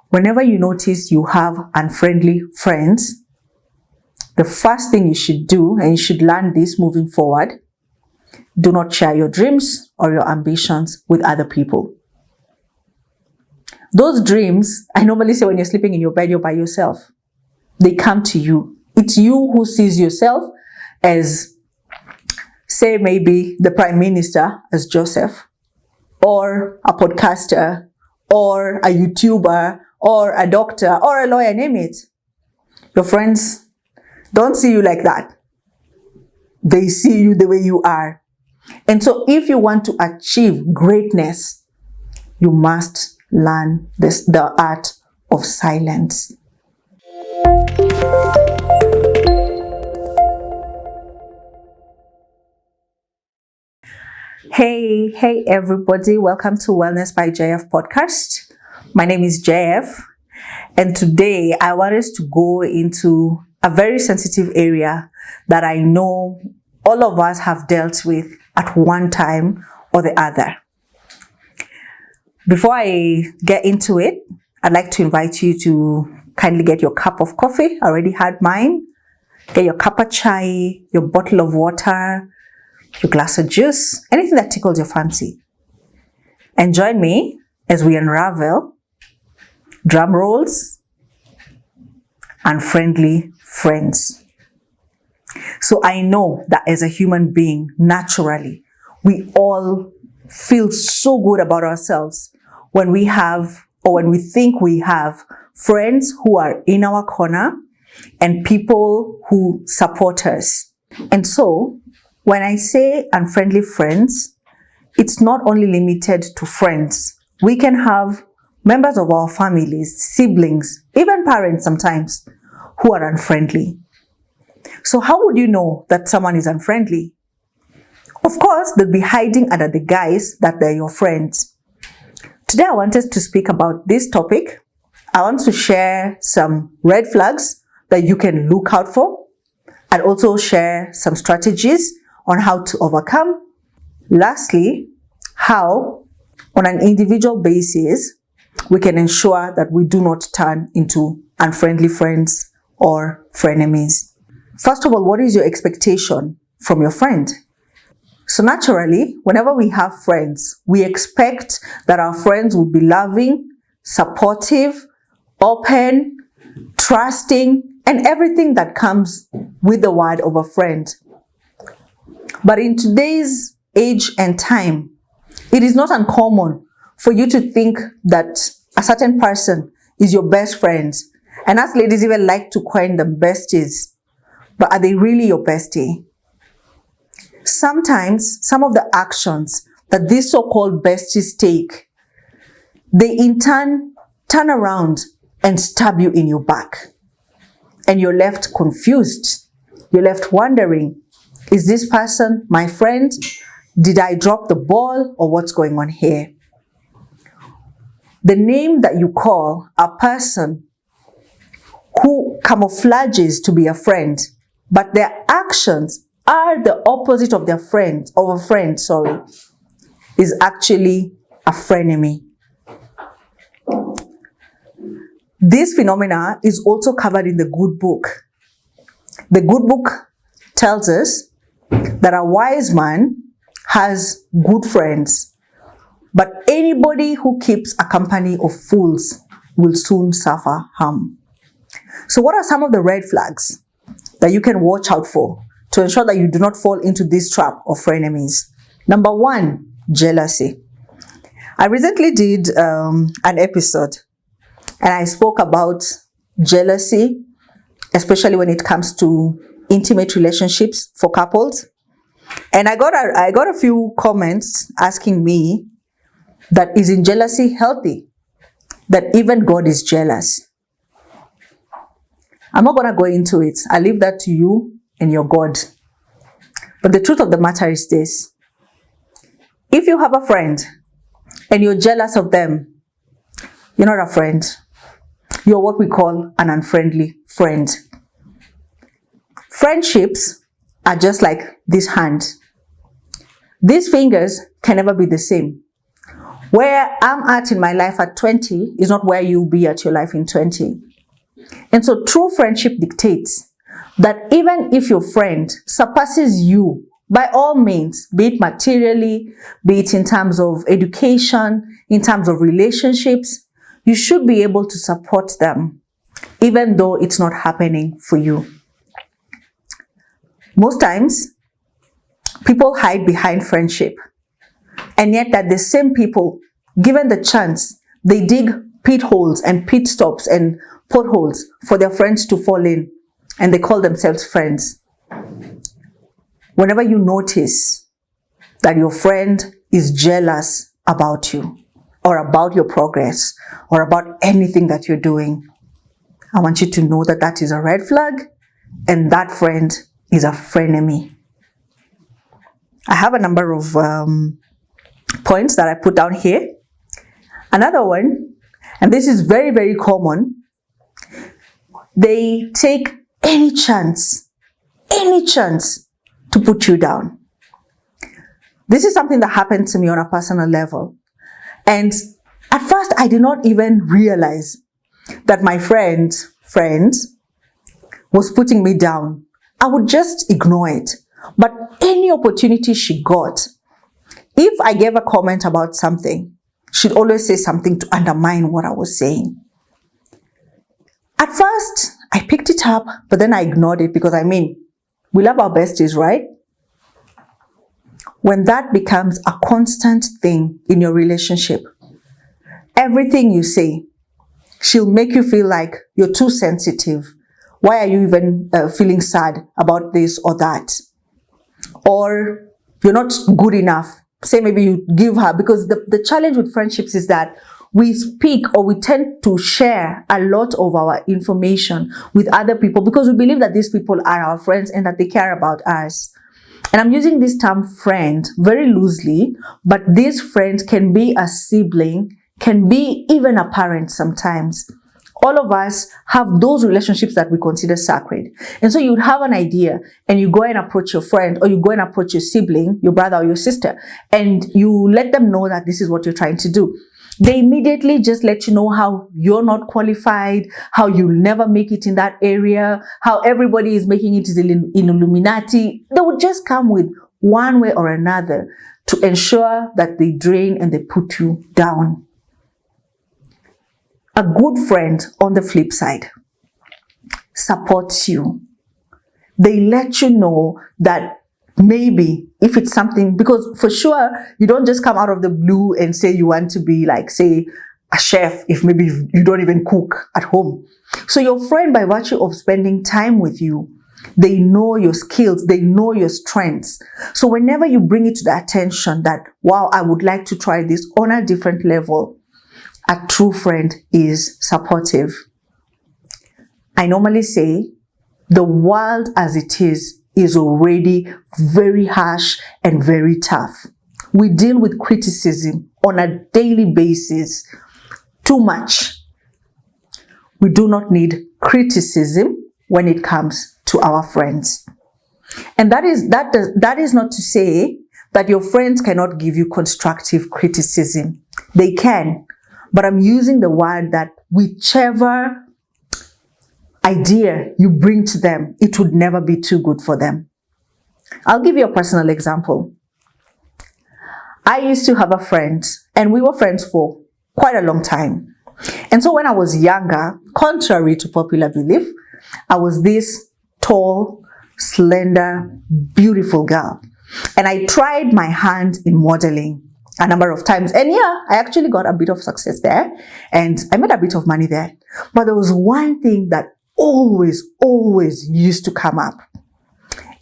Whenever you notice you have unfriendly friends, the first thing you should do, and you should learn this moving forward, do not share your dreams or your ambitions with other people. Those dreams, I normally say when you're sleeping in your bed, you're by yourself. They come to you. It's you who sees yourself as, say, maybe the Prime Minister as Joseph, or a podcaster, or a YouTuber, or a doctor, or a lawyer, name it. Your friends don't see you like that. They see you the way you are. And so if you want to achieve greatness, you must learn the art of silence. Hey everybody, welcome to Wellness by JF podcast. My name is JF, and today I want us to go into a very sensitive area that I know all of us have dealt with at one time or the other. Before I get into it, I'd like to invite you to kindly get your cup of coffee. I already had mine. Get your cup of chai, your bottle of water, your glass of juice, anything that tickles your fancy. And join me as we unravel, drum rolls, unfriendly friends. So I know that as a human being, naturally, we all feel so good about ourselves when we have, or when we think we have, friends who are in our corner and people who support us. And so, when I say unfriendly friends, it's not only limited to friends. We can have members of our families, siblings, even parents sometimes, who are unfriendly. So how would you know that someone is unfriendly? Of course, they'll be hiding under the guise that they're your friends. Today, I want us to speak about this topic. I want to share some red flags that you can look out for, and also share some strategies on how to overcome. Lastly, how, on an individual basis, we can ensure that we do not turn into unfriendly friends or frenemies. First of all, what is your expectation from your friend? So naturally, whenever we have friends, we expect that our friends will be loving, supportive, open, trusting, and everything that comes with the word of a friend. But in today's age and time, it is not uncommon for you to think that a certain person is your best friend. And us ladies even like to coin them besties. But are they really your bestie? Sometimes, some of the actions that these so-called besties take, they in turn turn around and stab you in your back. And you're left confused. You're left wondering, is this person my friend? Did I drop the ball, or what's going on here? The name that you call a person who camouflages to be a friend, but their actions are the opposite of their friend, is actually a frenemy. This phenomena is also covered in the good book. The good book tells us that a wise man has good friends, but anybody who keeps a company of fools will soon suffer harm. So what are some of the red flags that you can watch out for to ensure that you do not fall into this trap of frenemies? Number one, jealousy. I recently did an episode and I spoke about jealousy, especially when it comes to intimate relationships for couples. And I got a few comments asking me that, isn't jealousy healthy? That even God is jealous. I'm not going to go into it. I leave that to you and your God. But the truth of the matter is this. If you have a friend and you're jealous of them, you're not a friend. You're what we call an unfriendly friend. Friendships are just like this hand. These fingers can never be the same. Where I'm at in my life at 20 is not where you'll be at your life in 20. And so true friendship dictates that even if your friend surpasses you, by all means, be it materially, be it in terms of education, in terms of relationships, you should be able to support them, even though it's not happening for you. Most times, people hide behind friendship, and yet that the same people, given the chance, they dig pit holes and pit stops and potholes for their friends to fall in, and they call themselves friends. Whenever you notice that your friend is jealous about you, or about your progress, or about anything that you're doing, I want you to know that that is a red flag, and that friend is a frenemy. I have a number of points that I put down here. Another one, and this is very, very common, they take any chance to put you down. This is something that happened to me on a personal level. And at first, I did not even realize that my friend was putting me down. I would just ignore it. But any opportunity she got, if I gave a comment about something, she'd always say something to undermine what I was saying. At first, I picked it up, but then I ignored it because we love our besties, right? When that becomes a constant thing in your relationship, everything you say, she'll make you feel like you're too sensitive. Why are you even feeling sad about this or that? Or you're not good enough. Say maybe you give her, because the challenge with friendships is that we speak, or we tend to share a lot of our information with other people because we believe that these people are our friends and that they care about us. And I'm using this term friend very loosely, but this friend can be a sibling, can be even a parent sometimes. All of us have those relationships that we consider sacred. And so you'd have an idea and you go and approach your friend, or you go and approach your sibling, your brother or your sister, and you let them know that this is what you're trying to do. They immediately just let you know how you're not qualified, how you'll never make it in that area, how everybody is making it in Illuminati. They would just come with one way or another to ensure that they drain and they put you down. A good friend, on the flip side, supports you. They let you know that maybe if it's something, because for sure, you don't just come out of the blue and say you want to be like, say, a chef if maybe you don't even cook at home. So your friend, by virtue of spending time with you, they know your skills, they know your strengths. So whenever you bring it to the attention that, wow, I would like to try this on a different level, a true friend is supportive. I normally say the world as it is already very harsh and very tough. We deal with criticism on a daily basis. Too much. We do not need criticism when it comes to our friends. And that is not to say that your friends cannot give you constructive criticism. They can. But I'm using the word that whichever idea you bring to them, it would never be too good for them. I'll give you a personal example. I used to have a friend, and we were friends for quite a long time. And so when I was younger, contrary to popular belief, I was this tall, slender, beautiful girl. And I tried my hand in modeling a number of times. And yeah, I actually got a bit of success there. And I made a bit of money there. But there was one thing that always used to come up.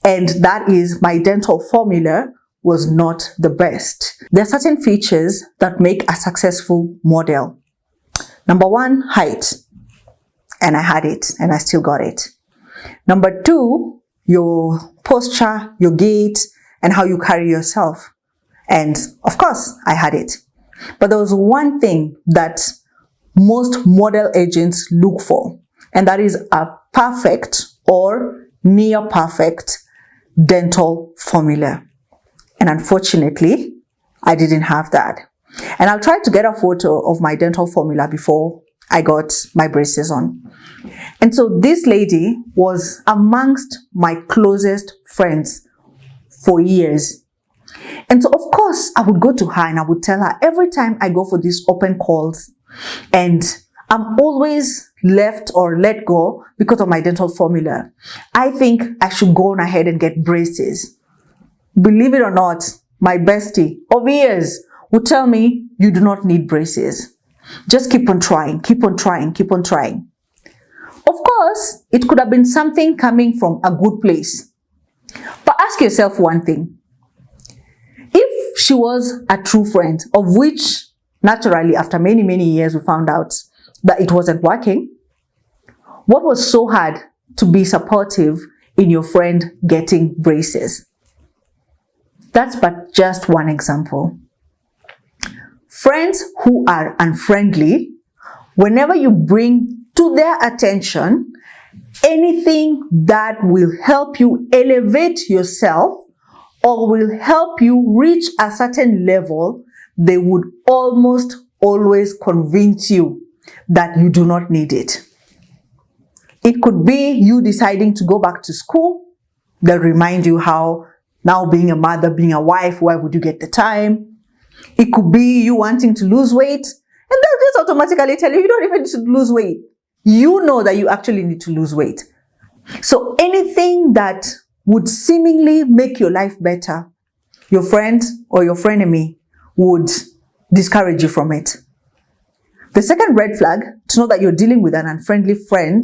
And that is my dental formula was not the best. There are certain features that make a successful model. Number one, height. And I had it, and I still got it. Number two, your posture, your gait, and how you carry yourself. And of course, I had it. But there was one thing that most model agents look for, and that is a perfect or near perfect dental formula. And unfortunately, I didn't have that. And I'll try to get a photo of my dental formula before I got my braces on. And so this lady was amongst my closest friends for years. And so, of course, I would go to her and I would tell her every time I go for these open calls and I'm always left or let go because of my dental formula. I think I should go on ahead and get braces. Believe it or not, my bestie of years would tell me, you do not need braces. Just keep on trying, keep on trying, keep on trying. Of course, it could have been something coming from a good place. But ask yourself one thing. If she was a true friend, of which naturally after many, many years we found out that it wasn't working, what was so hard to be supportive in your friend getting braces? That's but just one example. Friends who are unfriendly, whenever you bring to their attention anything that will help you elevate yourself or will help you reach a certain level, they would almost always convince you that you do not need it. It could be you deciding to go back to school. They'll remind you how now being a mother, being a wife, why would you get the time? It could be you wanting to lose weight, and they'll just automatically tell you, you don't even need to lose weight. You know that you actually need to lose weight. So anything that would seemingly make your life better, your friend or your frenemy would discourage you from it. The second red flag to know that you're dealing with an unfriendly friend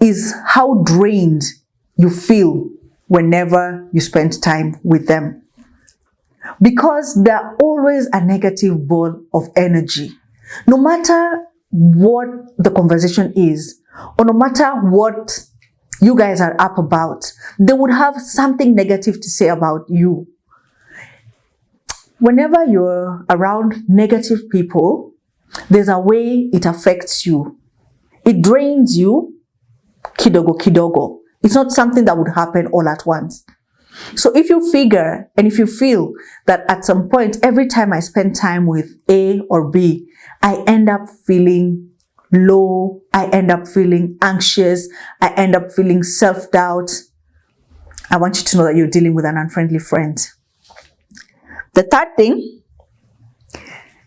is how drained you feel whenever you spend time with them. Because they're always a negative ball of energy. No matter what the conversation is, or no matter what you guys are up about, they would have something negative to say about you. Whenever you're around negative people, there's a way it affects you. It drains you kidogo kidogo. It's not something that would happen all at once. So if you figure and if you feel that at some point, every time I spend time with A or B, I end up feeling low, I end up feeling anxious, I end up feeling self-doubt, I want you to know that you're dealing with an unfriendly friend. The third thing,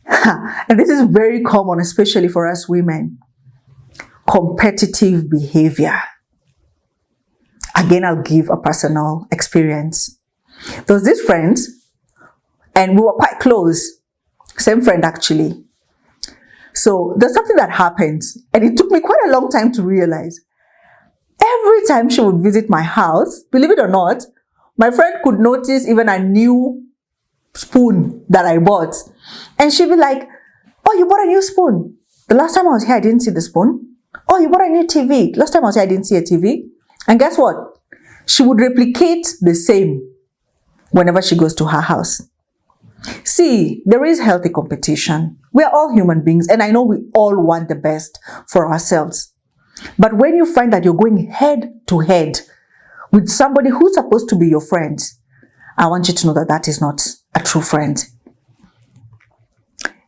and this is very common, especially for us women, competitive behavior. Again, I'll give a personal experience. There was this friend, and we were quite close. Same friend, actually. So there's something that happened, and it took me quite a long time to realize. Every time she would visit my house, believe it or not, my friend could notice even a new spoon that I bought. And she'd be like, oh, you bought a new spoon. The last time I was here, I didn't see the spoon. Oh, you bought a new TV. Last time I was here, I didn't see a TV. And guess what? She would replicate the same whenever she goes to her house. See, there is healthy competition. We are all human beings, and I know we all want the best for ourselves. But when you find that you're going head to head with somebody who's supposed to be your friend, I want you to know that that is not a true friend.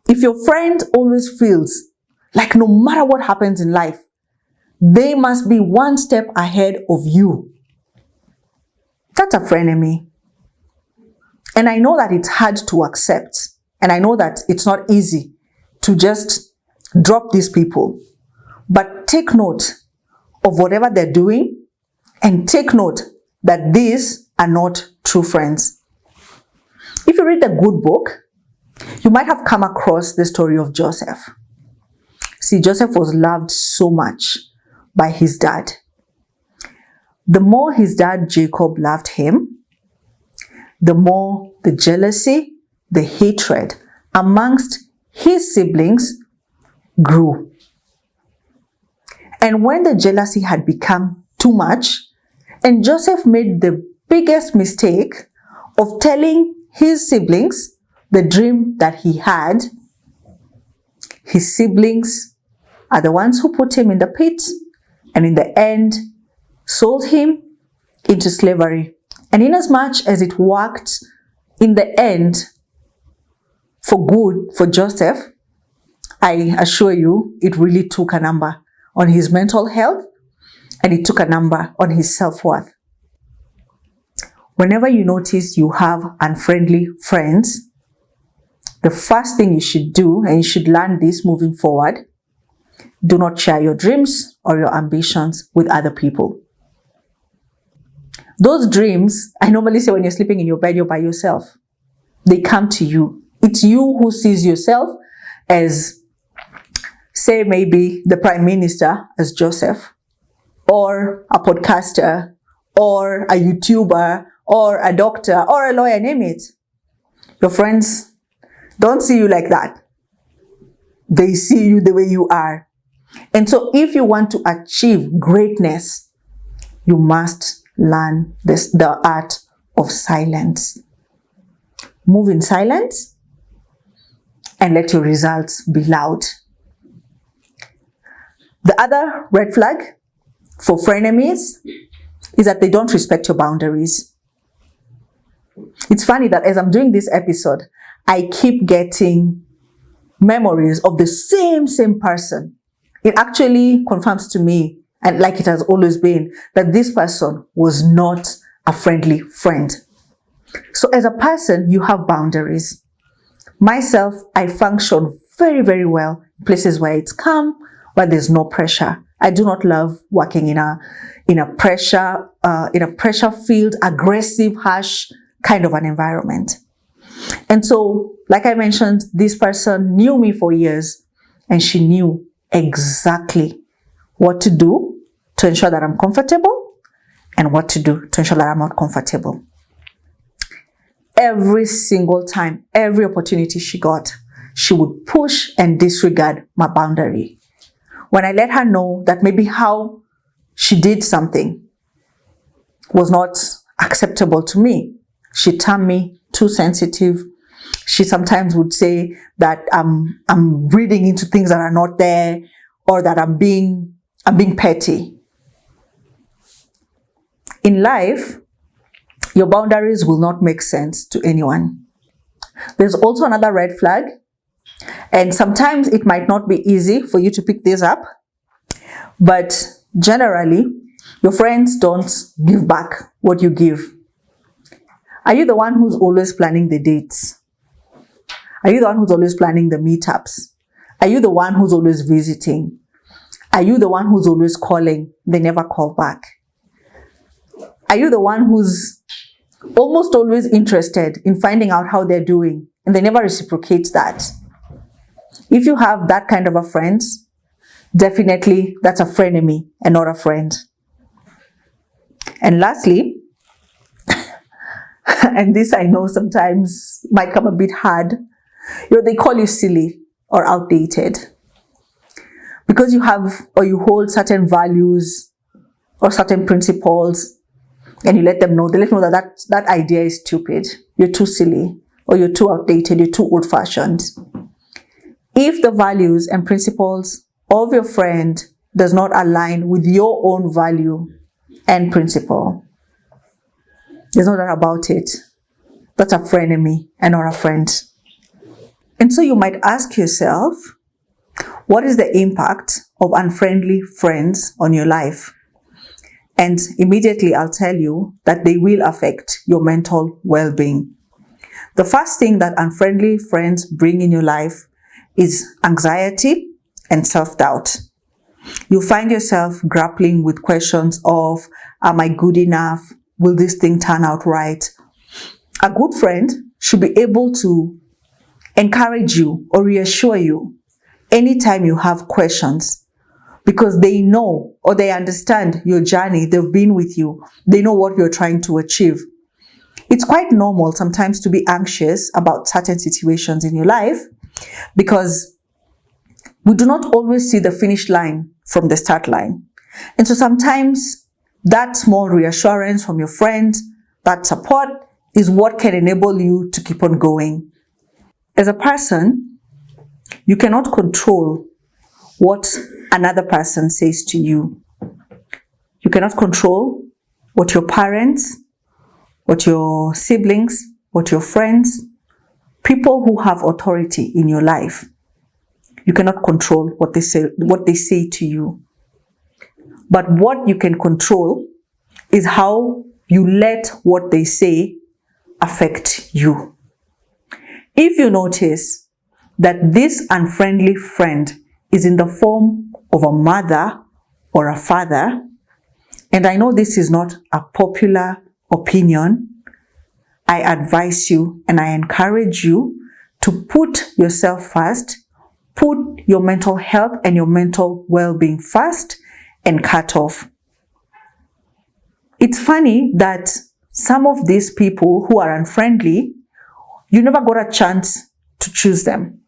If your friend always feels like no matter what happens in life, they must be one step ahead of you, that's a frenemy. And I know that it's hard to accept. And I know that it's not easy to just drop these people. But take note of whatever they're doing and take note that these are not true friends. If you read a good book, you might have come across the story of Joseph. See, Joseph was loved so much by his dad. The more his dad Jacob loved him, the more the jealousy, the hatred amongst his siblings grew. And when the jealousy had become too much, and Joseph made the biggest mistake of telling his siblings the dream that he had, his siblings are the ones who put him in the pit, and in the end, sold him into slavery. And inasmuch as it worked in the end for good for Joseph, I assure you, it really took a number on his mental health, and it took a number on his self-worth. Whenever you notice you have unfriendly friends, the first thing you should do, and you should learn this moving forward, do not share your dreams or your ambitions with other people. Those dreams, I normally say when you're sleeping in your bed, you're by yourself. They come to you. It's you who sees yourself as, say, maybe the Prime Minister as Joseph, or a podcaster, or a YouTuber, or a doctor, or a lawyer, name it. Your friends don't see you like that. They see you the way you are. And so if you want to achieve greatness, you must learn the art of silence. Move in silence and let your results be loud. The other red flag for frenemies is that they don't respect your boundaries. It's funny that as I'm doing this episode, I keep getting memories of the same person. It actually confirms to me, and like it has always been, that this person was not a friendly friend. So as a person, you have boundaries. Myself, I function very, very well in places where it's calm, where there's no pressure. I do not love working in a pressure filled, aggressive, harsh kind of an environment. And so, like I mentioned, this person knew me for years, and she knew exactly what to do to ensure that I'm comfortable and what to do to ensure that I'm not comfortable. Every single time, every opportunity she got, she would push and disregard my boundary. When I let her know that maybe how she did something was not acceptable to me, she termed me too sensitive. She sometimes would say that I'm reading into things that are not there, or that I'm being petty. In life, your boundaries will not make sense to anyone. There's also another red flag, and sometimes it might not be easy for you to pick this up, but generally, your friends don't give back what you give. Are you the one who's always planning the dates? Are you the one who's always planning the meetups? Are you the one who's always visiting? Are you the one who's always calling? They never call back. Are you the one who's almost always interested in finding out how they're doing, and they never reciprocate that? If you have that kind of a friend, definitely that's a frenemy and not a friend. And lastly, and this I know sometimes might come a bit hard, they call you silly or outdated because you have or you hold certain values or certain principles, and you let them know. They let you know that idea is stupid. You're too silly, or you're too outdated. You're too old-fashioned. If the values and principles of your friend does not align with your own value and principle, there's no doubt about it, that's a frenemy and not a friend. And so you might ask yourself, what is the impact of unfriendly friends on your life? And immediately I'll tell you that they will affect your mental well-being. The first thing that unfriendly friends bring in your life is anxiety and self-doubt. You find yourself grappling with questions of, am I good enough? Will this thing turn out right? A good friend should be able to encourage you or reassure you anytime you have questions, because they know or they understand your journey. They've been with you. They know what you're trying to achieve. It's quite normal sometimes to be anxious about certain situations in your life because we do not always see the finish line from the start line. And so sometimes that small reassurance from your friends, that support, is what can enable you to keep on going. As a person, you cannot control what another person says to you. You cannot control what your parents, what your siblings, what your friends, people who have authority in your life, you cannot control what they say to you. But what you can control is how you let what they say affect you. If you notice that this unfriendly friend is in the form of a mother or a father, and I know this is not a popular opinion, I advise you and I encourage you to put yourself first, put your mental health and your mental well-being first, and cut off. It's funny that some of these people who are unfriendly, you never got a chance to choose them.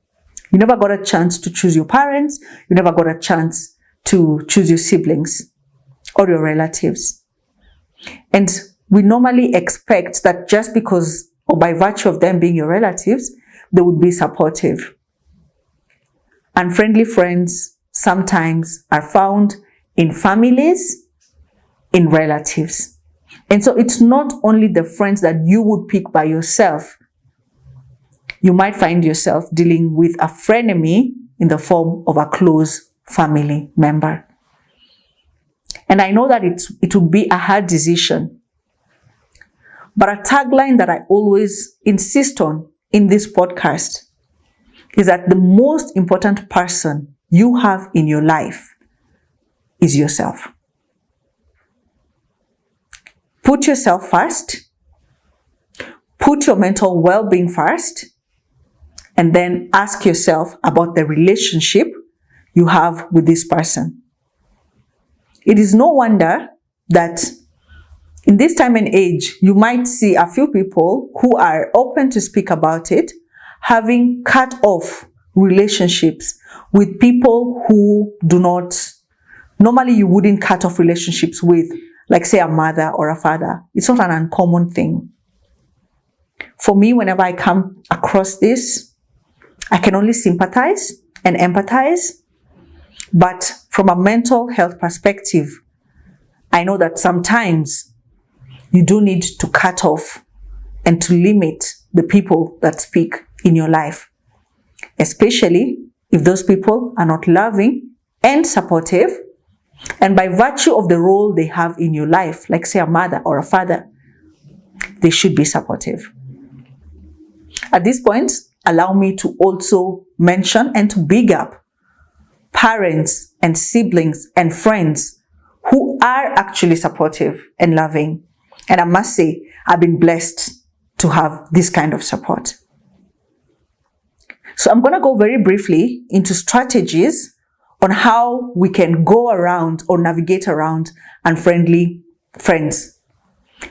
You never got a chance to choose your parents. You never got a chance to choose your siblings or your relatives. And we normally expect that just because or by virtue of them being your relatives, they would be supportive. Unfriendly friends sometimes are found in families, in relatives. And so it's not only the friends that you would pick by yourself. You might find yourself dealing with a frenemy in the form of a close family member. And I know that it would be a hard decision. But a tagline that I always insist on in this podcast is that the most important person you have in your life is yourself. Put yourself first, put your mental well-being first, and then ask yourself about the relationship you have with this person. It is no wonder that in this time and age, you might see a few people who are open to speak about it, having cut off relationships with people who do not, normally you wouldn't cut off relationships with, like say a mother or a father. It's not an uncommon thing. For me, whenever I come across this, I can only sympathize and empathize. But from a mental health perspective, I know that sometimes you do need to cut off and to limit the people that speak in your life, especially if those people are not loving and supportive, and by virtue of the role they have in your life, like say a mother or a father, they should be supportive. At this point, allow me to also mention and to big up parents and siblings and friends who are actually supportive and loving. And I must say, I've been blessed to have this kind of support. So I'm going to go very briefly into strategies on how we can go around or navigate around unfriendly friends.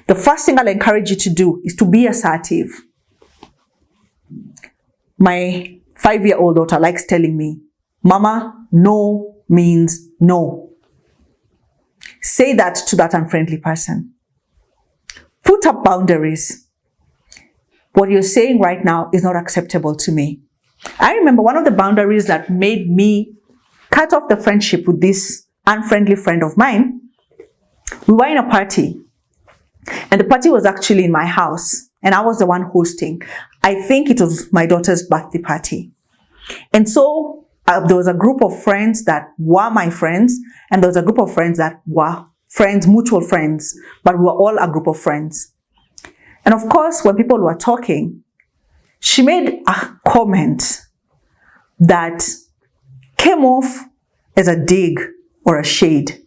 The first thing I'll encourage you to do is to be assertive. My 5-year-old daughter likes telling me, "Mama, no means no." Say that to that unfriendly person. Put up boundaries. What you're saying right now is not acceptable to me. I remember one of the boundaries that made me cut off the friendship with this unfriendly friend of mine. We were in a party, and the party was actually in my house, and I was the one hosting. I think it was my daughter's birthday party. And so there was a group of friends that were my friends, and there was a group of friends that were friends, mutual friends, but we were all a group of friends. And of course, when people were talking, she made a comment that came off as a dig or a shade.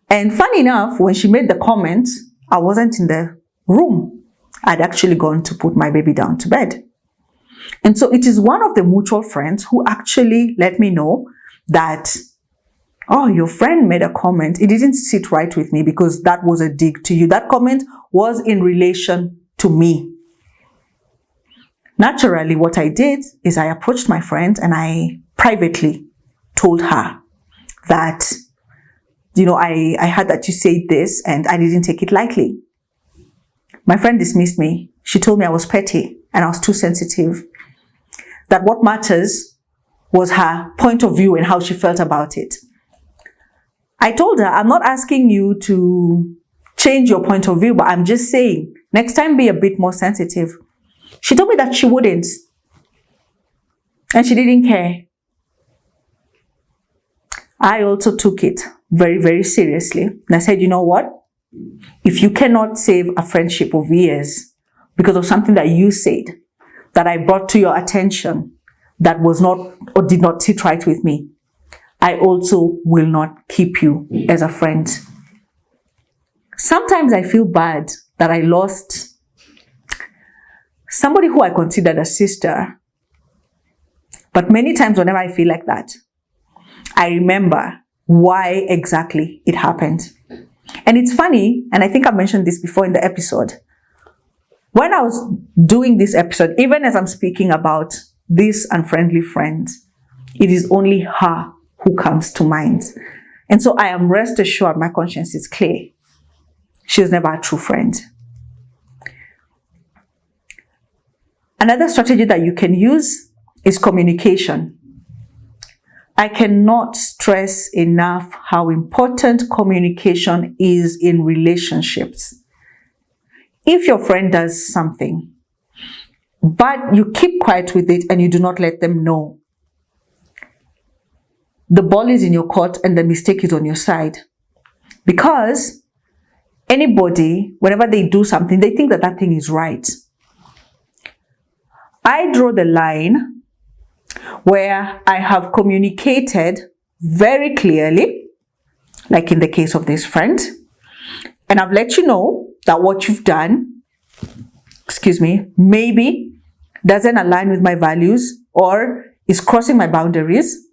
And funny enough, when she made the comment, I wasn't in the room. I'd actually gone to put my baby down to bed. And so it is one of the mutual friends who actually let me know that, "Oh, your friend made a comment. It didn't sit right with me because that was a dig to you. That comment was in relation to me." Naturally, what I did is I approached my friend and I privately told her that, I heard that you said this and I didn't take it lightly. My friend dismissed me. She told me I was petty and I was too sensitive. That what matters was her point of view and how she felt about it. I told her, "I'm not asking you to change your point of view, but I'm just saying, next time be a bit more sensitive. She told me that she wouldn't. And she didn't care. I also took it very, very seriously. And I said, you know what? If you cannot save a friendship of years because of something that you said, that I brought to your attention, that was not or did not sit right with me, I also will not keep you as a friend. Sometimes I feel bad that I lost somebody who I considered a sister. But many times whenever I feel like that, I remember why exactly it happened. And it's funny, and I think I mentioned this before in the episode. When I was doing this episode, even as I'm speaking about this unfriendly friend, it is only her who comes to mind. And so I am rest assured my conscience is clear. She was never a true friend. Another strategy that you can use is communication. I cannot stress enough how important communication is in relationships. If your friend does something, but you keep quiet with it and you do not let them know, the ball is in your court and the mistake is on your side. Because anybody, whenever they do something, they think that that thing is right. I draw the line where I have communicated very clearly, like in the case of this friend, and I've let you know that what you've done, maybe doesn't align with my values or is crossing my boundaries,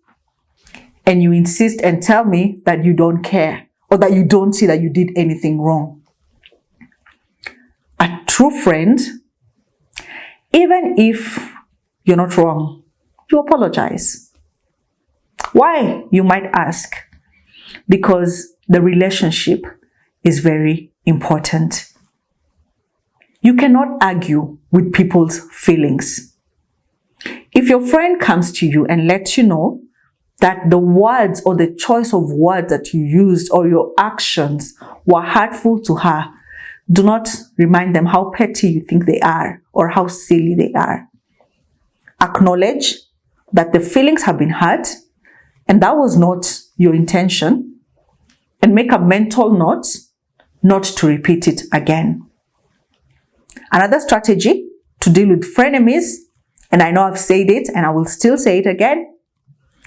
and you insist and tell me that you don't care or that you don't see that you did anything wrong. A true friend, even if you're not wrong, you apologize. Why, you might ask? Because the relationship is very important. You cannot argue with people's feelings. If your friend comes to you and lets you know that the words or the choice of words that you used or your actions were hurtful to her, do not remind them how petty you think they are or how silly they are. Acknowledge that the feelings have been hurt and that was not your intention, and make a mental note not to repeat it again. Another strategy to deal with frenemies, and I know I've said it and I will still say it again,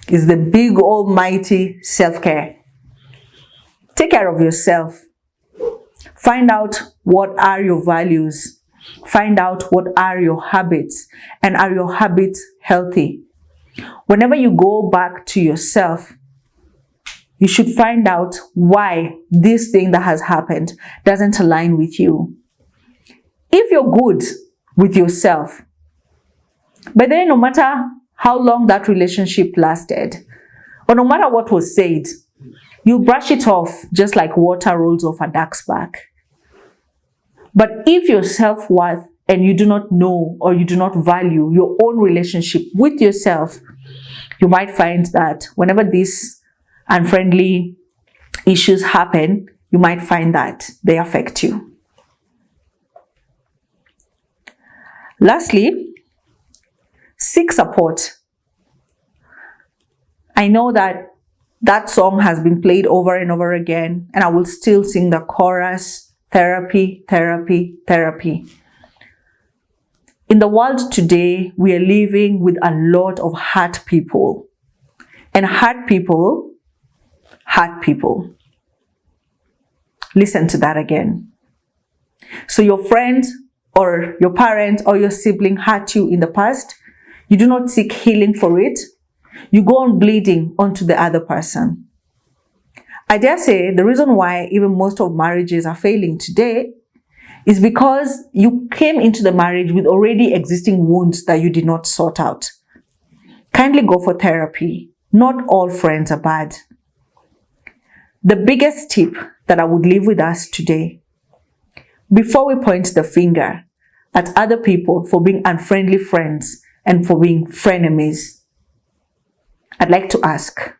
is the big almighty self-care. Take care of yourself. Find out what are your values. Find out what are your habits, and are your habits healthy. Whenever you go back to yourself, you should find out why this thing that has happened doesn't align with you. If you're good with yourself, but then no matter how long that relationship lasted, or no matter what was said, you brush it off just like water rolls off a duck's back. But if your self-worth and you do not know or you do not value your own relationship with yourself, you might find that whenever these unfriendly issues happen, you might find that they affect you. Lastly, seek support. I know that that song has been played over and over again, and I will still sing the chorus. Therapy, therapy, therapy. In the world today, we are living with a lot of hurt people. And hurt people hurt people. Listen to that again. So your friend or your parent or your sibling hurt you in the past. You do not seek healing for it. You go on bleeding onto the other person. I dare say the reason why even most of marriages are failing today is because you came into the marriage with already existing wounds that you did not sort out. Kindly go for therapy. Not all friends are bad. The biggest tip that I would leave with us today, before we point the finger at other people for being unfriendly friends and for being frenemies, I'd like to ask,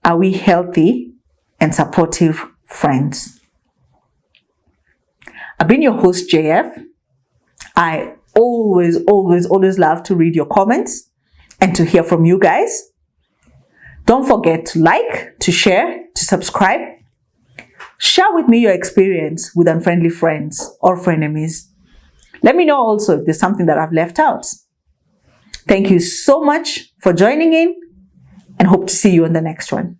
are we healthy and supportive friends? I've been your host, JF. I always love to read your comments and to hear from you guys. Don't forget to like, to share, to subscribe. Share with me your experience with unfriendly friends or frenemies. Let me know also if there's something that I've left out. Thank you so much for joining in, and hope to see you in the next one.